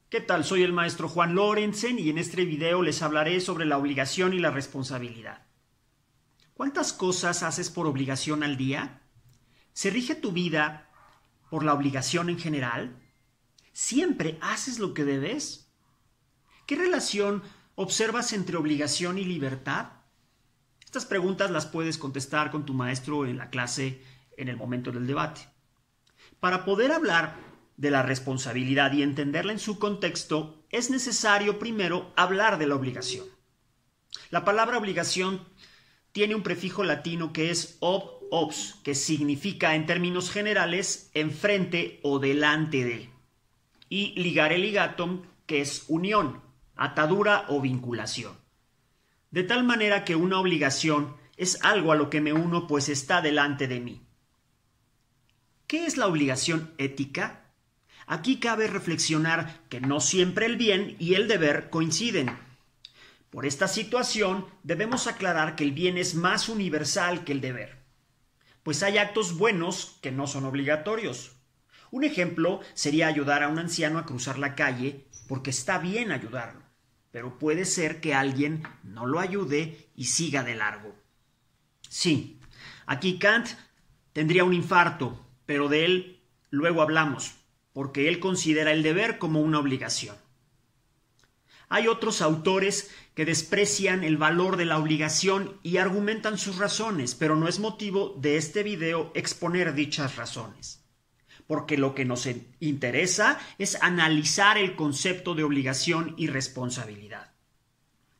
¿Qué tal? Soy el maestro Juan Lorenzen y en este video les hablaré sobre la obligación y la responsabilidad. ¿Cuántas cosas haces por obligación al día? ¿Se rige tu vida por la obligación en general? ¿Siempre haces lo que debes? ¿Qué relación observas entre obligación y libertad? Estas preguntas las puedes contestar con tu maestro en la clase en el momento del debate. Para poder hablar de la responsabilidad y entenderla en su contexto, es necesario primero hablar de la obligación. La palabra obligación tiene un prefijo latino que es obs, que significa en términos generales enfrente o delante de, y ligare ligatum, que es unión, atadura o vinculación. De tal manera que una obligación es algo a lo que me uno pues está delante de mí. ¿Qué es la obligación ética? Aquí cabe reflexionar que no siempre el bien y el deber coinciden. Por esta situación debemos aclarar que el bien es más universal que el deber, pues hay actos buenos que no son obligatorios. Un ejemplo sería ayudar a un anciano a cruzar la calle porque está bien ayudarlo, pero puede ser que alguien no lo ayude y siga de largo. Sí, aquí Kant tendría un infarto, pero de él luego hablamos, porque él considera el deber como una obligación. Hay otros autores que desprecian el valor de la obligación y argumentan sus razones, pero no es motivo de este video exponer dichas razones, porque lo que nos interesa es analizar el concepto de obligación y responsabilidad.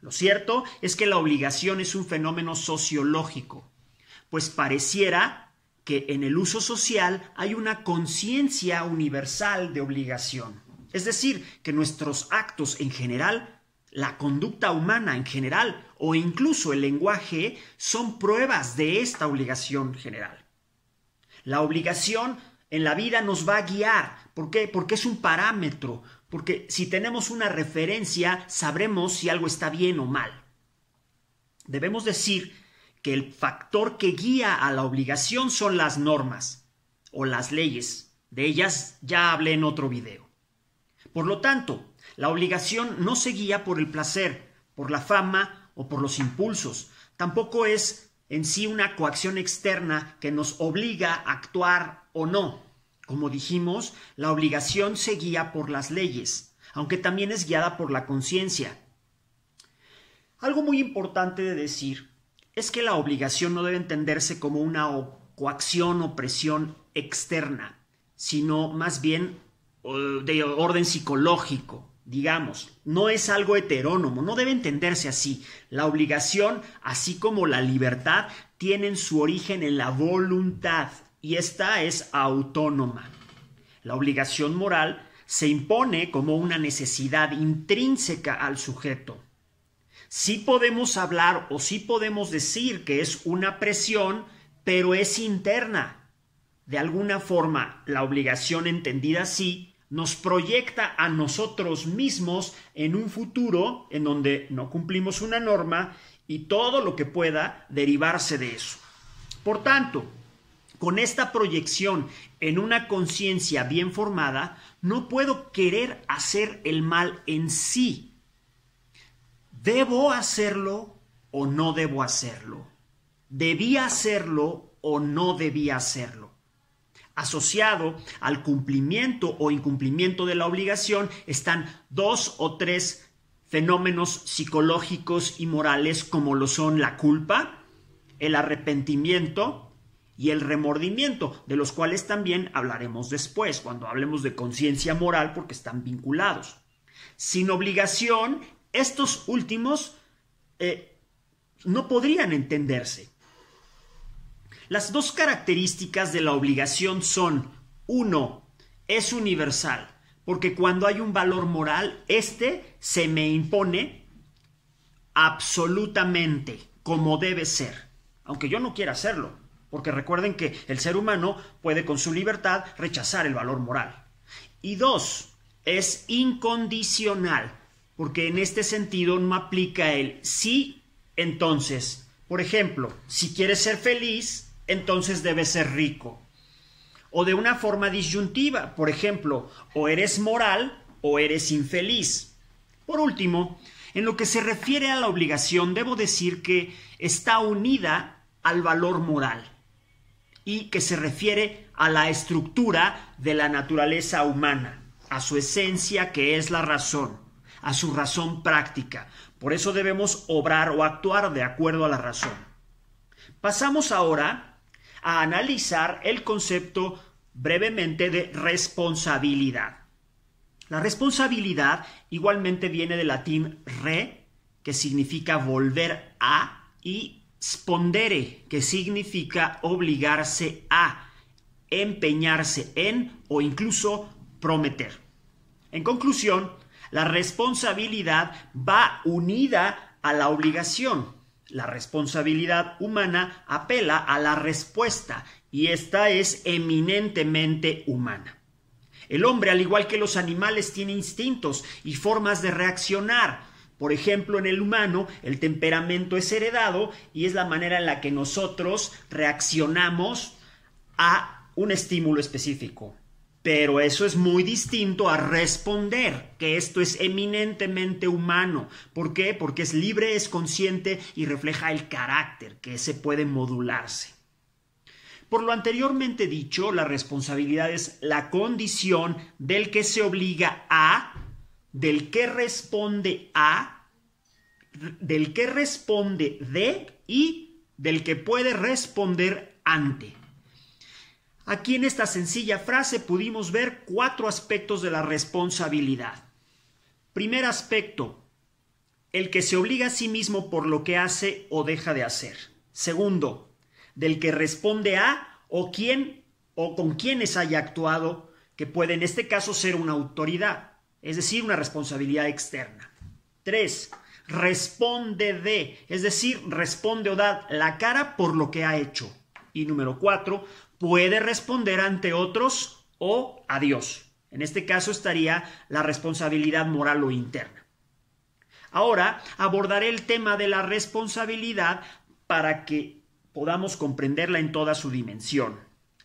Lo cierto es que la obligación es un fenómeno sociológico, pues pareciera que en el uso social hay una conciencia universal de obligación. Es decir, que nuestros actos en general, la conducta humana en general o incluso el lenguaje son pruebas de esta obligación general. La obligación en la vida nos va a guiar. ¿Por qué? Porque es un parámetro, porque si tenemos una referencia sabremos si algo está bien o mal. Debemos decir que el factor que guía a la obligación son las normas o las leyes. De ellas ya hablé en otro video. Por lo tanto, la obligación no se guía por el placer, por la fama o por los impulsos. Tampoco es en sí una coacción externa que nos obliga a actuar o no. Como dijimos, la obligación se guía por las leyes, aunque también es guiada por la conciencia. Algo muy importante de decir es que la obligación no debe entenderse como una coacción o presión externa, sino más bien de orden psicológico, digamos. No es algo heterónomo, no debe entenderse así. La obligación, así como la libertad, tienen su origen en la voluntad y esta es autónoma. La obligación moral se impone como una necesidad intrínseca al sujeto. Sí podemos hablar o sí podemos decir que es una presión, pero es interna. De alguna forma, la obligación entendida así nos proyecta a nosotros mismos en un futuro en donde no cumplimos una norma y todo lo que pueda derivarse de eso. Por tanto, con esta proyección en una conciencia bien formada, no puedo querer hacer el mal en sí. ¿Debo hacerlo o no debo hacerlo? ¿Debía hacerlo o no debía hacerlo? Asociado al cumplimiento o incumplimiento de la obligación están 2 o 3 fenómenos psicológicos y morales como lo son la culpa, el arrepentimiento y el remordimiento, de los cuales también hablaremos después, cuando hablemos de conciencia moral, porque están vinculados. Sin obligación, estos últimos no podrían entenderse. Las dos características de la obligación son: 1, es universal, porque cuando hay un valor moral, este se me impone absolutamente, como debe ser, aunque yo no quiera hacerlo, porque recuerden que el ser humano puede con su libertad rechazar el valor moral. Y 2, es incondicional, porque en este sentido no aplica el sí, entonces. Por ejemplo, si quieres ser feliz, entonces debes ser rico. O de una forma disyuntiva, por ejemplo, o eres moral o eres infeliz. Por último, en lo que se refiere a la obligación, debo decir que está unida al valor moral y que se refiere a la estructura de la naturaleza humana, a su esencia que es la razón, a su razón práctica. Por eso debemos obrar o actuar de acuerdo a la razón. Pasamos ahora a analizar el concepto brevemente de responsabilidad. La responsabilidad igualmente viene del latín re, que significa volver a, y spondere, que significa obligarse a, empeñarse en o incluso prometer. En conclusión, la responsabilidad va unida a la obligación. La responsabilidad humana apela a la respuesta y esta es eminentemente humana. El hombre, al igual que los animales, tiene instintos y formas de reaccionar. Por ejemplo, en el humano, el temperamento es heredado y es la manera en la que nosotros reaccionamos a un estímulo específico. Pero eso es muy distinto a responder, que esto es eminentemente humano. ¿Por qué? Porque es libre, es consciente y refleja el carácter, que ese puede modularse. Por lo anteriormente dicho, la responsabilidad es la condición del que se obliga a, del que responde a, del que responde de y del que puede responder ante. Aquí en esta sencilla frase pudimos ver 4 aspectos de la responsabilidad. Primer aspecto, el que se obliga a sí mismo por lo que hace o deja de hacer. Segundo, del que responde a o quién o con quienes haya actuado, que puede en este caso ser una autoridad, es decir, una responsabilidad externa. 3. Responde de, es decir, responde o da la cara por lo que ha hecho. Y número 4, puede responder ante otros o a Dios. En este caso estaría la responsabilidad moral o interna. Ahora abordaré el tema de la responsabilidad para que podamos comprenderla en toda su dimensión.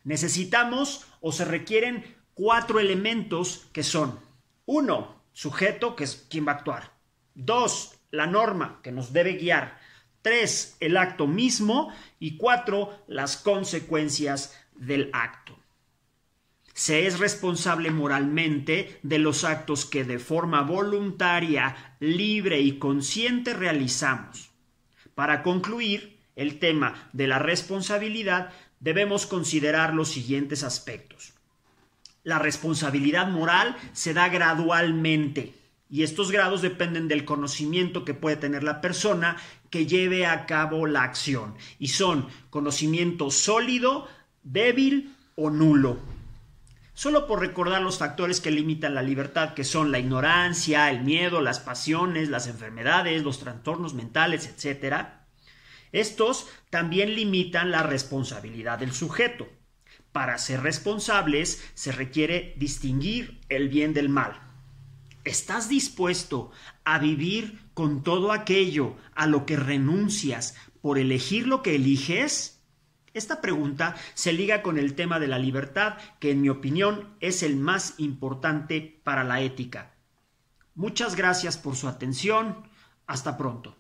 Necesitamos o se requieren 4 elementos que son: 1, sujeto, que es quien va a actuar; 2, la norma, que nos debe guiar; 3, el acto mismo; y 4, las consecuencias del acto. Se es responsable moralmente de los actos que de forma voluntaria, libre y consciente realizamos. Para concluir el tema de la responsabilidad, debemos considerar los siguientes aspectos. La responsabilidad moral se da gradualmente y estos grados dependen del conocimiento que puede tener la persona que lleve a cabo la acción y son conocimiento sólido, débil o nulo. Solo por recordar los factores que limitan la libertad, que son la ignorancia, el miedo, las pasiones, las enfermedades, los trastornos mentales, etc. Estos también limitan la responsabilidad del sujeto. Para ser responsables se requiere distinguir el bien del mal. ¿Estás dispuesto a vivir con todo aquello a lo que renuncias por elegir lo que eliges? Esta pregunta se liga con el tema de la libertad, que en mi opinión es el más importante para la ética. Muchas gracias por su atención. Hasta pronto.